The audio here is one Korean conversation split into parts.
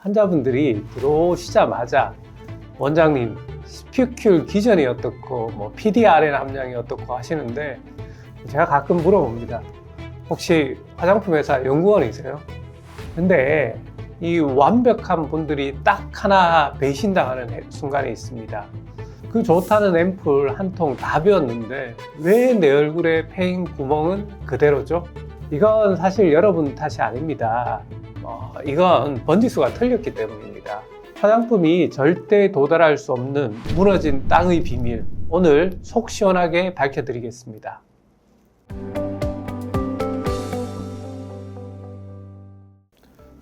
환자분들이 들어오시자마자 원장님 스피큘 기전이 어떻고 뭐 PDRN 함량이 어떻고 하시는데, 제가 가끔 물어봅니다. 혹시 화장품 회사 연구원이세요? 근데 이 완벽한 분들이 딱 하나 배신당하는 순간이 있습니다. 그 좋다는 앰플 한 통 다 비웠는데 왜 내 얼굴에 패인 구멍은 그대로죠? 이건 사실 여러분 탓이 아닙니다. 이건 번지수가 틀렸기 때문입니다. 화장품이 절대 도달할 수 없는 무너진 땅의 비밀, 오늘 속 시원하게 밝혀드리겠습니다.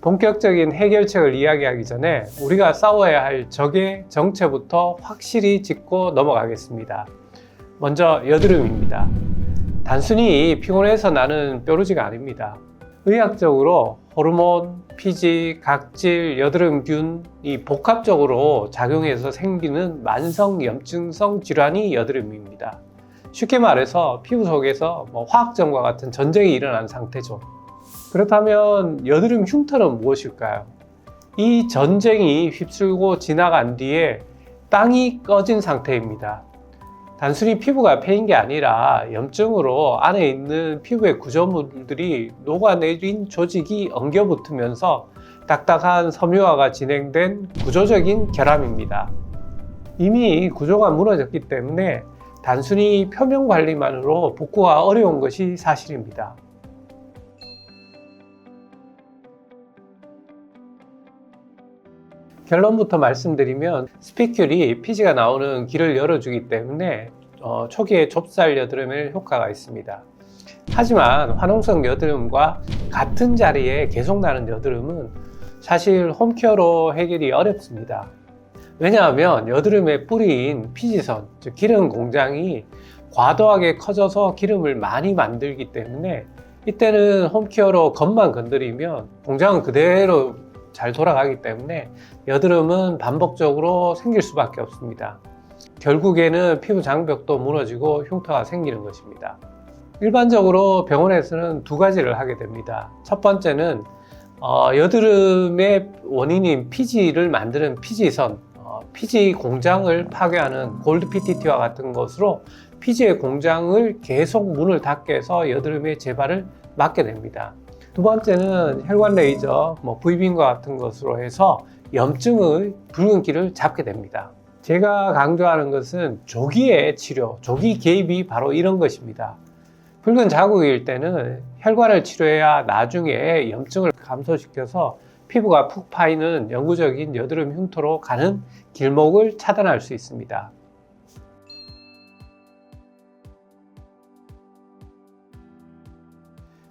본격적인 해결책을 이야기하기 전에 우리가 싸워야 할 적의 정체부터 확실히 짚고 넘어가겠습니다. 먼저 여드름입니다. 단순히 피곤해서 나는 뾰루지가 아닙니다. 의학적으로 호르몬, 피지, 각질, 여드름균이 복합적으로 작용해서 생기는 만성 염증성 질환이 여드름입니다. 쉽게 말해서 피부 속에서 화학전과 같은 전쟁이 일어난 상태죠. 그렇다면 여드름 흉터는 무엇일까요? 이 전쟁이 휩쓸고 지나간 뒤에 땅이 꺼진 상태입니다. 단순히 피부가 패인 게 아니라 염증으로 안에 있는 피부의 구조물들이 녹아내린 조직이 엉겨붙으면서 딱딱한 섬유화가 진행된 구조적인 결함입니다. 이미 구조가 무너졌기 때문에 단순히 표면 관리만으로 복구가 어려운 것이 사실입니다. 결론부터 말씀드리면 스피큘이 피지가 나오는 길을 열어주기 때문에 초기에 좁쌀 여드름에 효과가 있습니다. 하지만 화농성 여드름과 같은 자리에 계속 나는 여드름은 사실 홈케어로 해결이 어렵습니다. 왜냐하면 여드름의 뿌리인 피지선, 즉 기름 공장이 과도하게 커져서 기름을 많이 만들기 때문에 이때는 홈케어로 겉만 건드리면 공장은 그대로 잘 돌아가기 때문에 여드름은 반복적으로 생길 수밖에 없습니다. 결국에는 피부 장벽도 무너지고 흉터가 생기는 것입니다. 일반적으로 병원에서는 두 가지를 하게 됩니다. 첫 번째는 여드름의 원인인 피지를 만드는 피지선, 피지 공장을 파괴하는 골드 PTT와 같은 것으로 피지의 공장을 계속 문을 닫게 해서 여드름의 재발을 막게 됩니다. 두 번째는 혈관 레이저, V빔과 같은 것으로 해서 염증의 붉은기를 잡게 됩니다. 제가 강조하는 것은 조기의 치료, 조기 개입이 바로 이런 것입니다. 붉은 자국일 때는 혈관을 치료해야 나중에 염증을 감소시켜서 피부가 푹 파이는 영구적인 여드름 흉터로 가는 길목을 차단할 수 있습니다.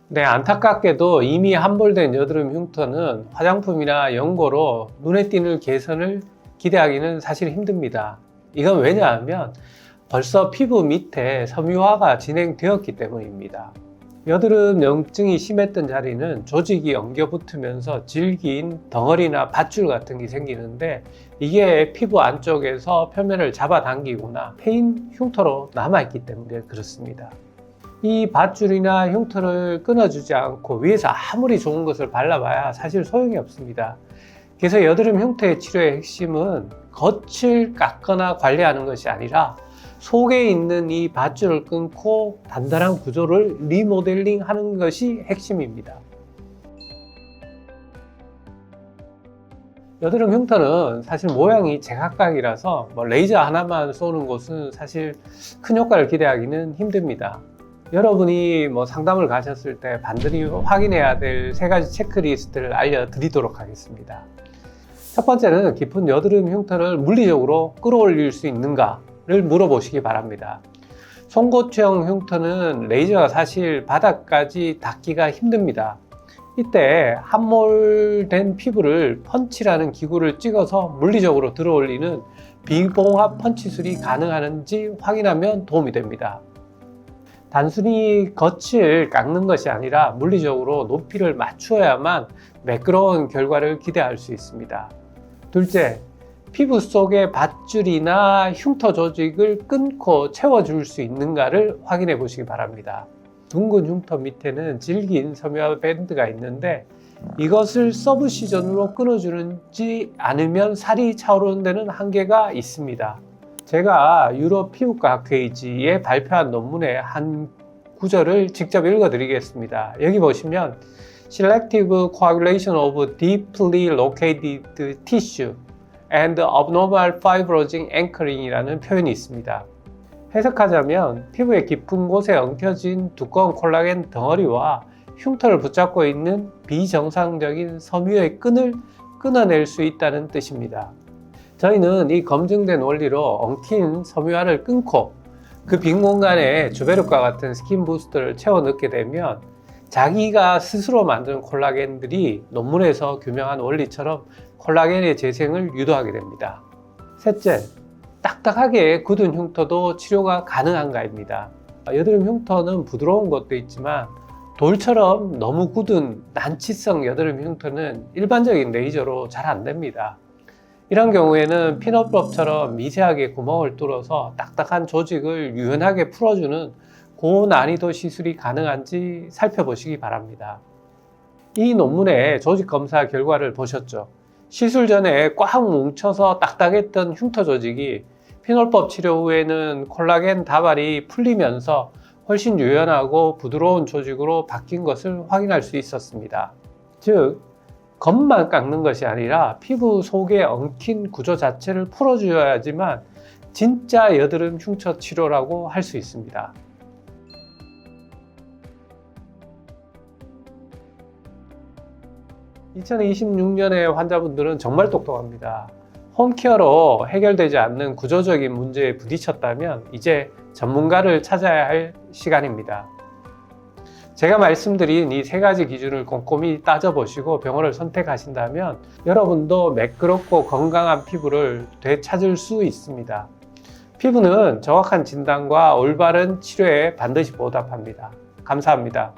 네, 안타깝게도 이미 함몰된 여드름 흉터는 화장품이나 연고로 눈에 띄는 개선을 기대하기는 사실 힘듭니다. 이건 왜냐하면 벌써 피부 밑에 섬유화가 진행되었기 때문입니다. 여드름 염증이 심했던 자리는 조직이 엉겨붙으면서 질긴 덩어리나 밧줄 같은 게 생기는데, 이게 피부 안쪽에서 표면을 잡아당기거나 패인 흉터로 남아있기 때문에 그렇습니다. 이 밧줄이나 흉터를 끊어주지 않고 위에서 아무리 좋은 것을 발라봐야 사실 소용이 없습니다. 그래서 여드름 흉터의 치료의 핵심은 겉을 깎거나 관리하는 것이 아니라 속에 있는 이 밧줄을 끊고 단단한 구조를 리모델링 하는 것이 핵심입니다. 여드름 흉터는 사실 모양이 제각각이라서 레이저 하나만 쏘는 것은 사실 큰 효과를 기대하기는 힘듭니다. 여러분이 상담을 가셨을 때 반드시 확인해야 될 3가지 체크리스트를 알려드리도록 하겠습니다. 첫 번째는 깊은 여드름 흉터를 물리적으로 끌어올릴 수 있는가를 물어보시기 바랍니다. 송곳형 흉터는 레이저가 사실 바닥까지 닿기가 힘듭니다. 이때 함몰된 피부를 펀치라는 기구를 찍어서 물리적으로 들어올리는 비봉합 펀치술이 가능한지 확인하면 도움이 됩니다. 단순히 겉을 깎는 것이 아니라 물리적으로 높이를 맞추어야만 매끄러운 결과를 기대할 수 있습니다. 둘째, 피부 속의 밧줄이나 흉터 조직을 끊고 채워줄 수 있는가를 확인해 보시기 바랍니다. 둥근 흉터 밑에는 질긴 섬유화 밴드가 있는데 이것을 서브 시전으로 끊어주는지 않으면 살이 차오르는 데는 한계가 있습니다. 제가 유럽 피부과 학회지에 발표한 논문의 한 구절을 직접 읽어드리겠습니다. 여기 보시면 Selective coagulation of deeply located tissue and abnormal fibrosing anchoring 이라는 표현이 있습니다. 해석하자면 피부의 깊은 곳에 엉켜진 두꺼운 콜라겐 덩어리와 흉터를 붙잡고 있는 비정상적인 섬유의 끈을 끊어낼 수 있다는 뜻입니다. 저희는 이 검증된 원리로 엉킨 섬유화를 끊고 그 빈 공간에 주베르과 같은 스킨 부스터를 채워 넣게 되면 자기가 스스로 만든 콜라겐들이 논문에서 규명한 원리처럼 콜라겐의 재생을 유도하게 됩니다. 셋째, 딱딱하게 굳은 흉터도 치료가 가능한가입니다. 여드름 흉터는 부드러운 것도 있지만 돌처럼 너무 굳은 난치성 여드름 흉터는 일반적인 레이저로 잘 안 됩니다. 이런 경우에는 핀업법처럼 미세하게 구멍을 뚫어서 딱딱한 조직을 유연하게 풀어주는 고난이도 시술이 가능한지 살펴보시기 바랍니다. 이 논문의 조직 검사 결과를 보셨죠? 시술 전에 꽉 뭉쳐서 딱딱했던 흉터 조직이 피놀법 치료 후에는 콜라겐 다발이 풀리면서 훨씬 유연하고 부드러운 조직으로 바뀐 것을 확인할 수 있었습니다. 즉, 겉만 깎는 것이 아니라 피부 속에 엉킨 구조 자체를 풀어줘야지만 진짜 여드름 흉터 치료라고 할 수 있습니다. 2026년의 환자분들은 정말 똑똑합니다. 홈케어로 해결되지 않는 구조적인 문제에 부딪혔다면 이제 전문가를 찾아야 할 시간입니다. 제가 말씀드린 이 세 가지 기준을 꼼꼼히 따져보시고 병원을 선택하신다면 여러분도 매끄럽고 건강한 피부를 되찾을 수 있습니다. 피부는 정확한 진단과 올바른 치료에 반드시 보답합니다. 감사합니다.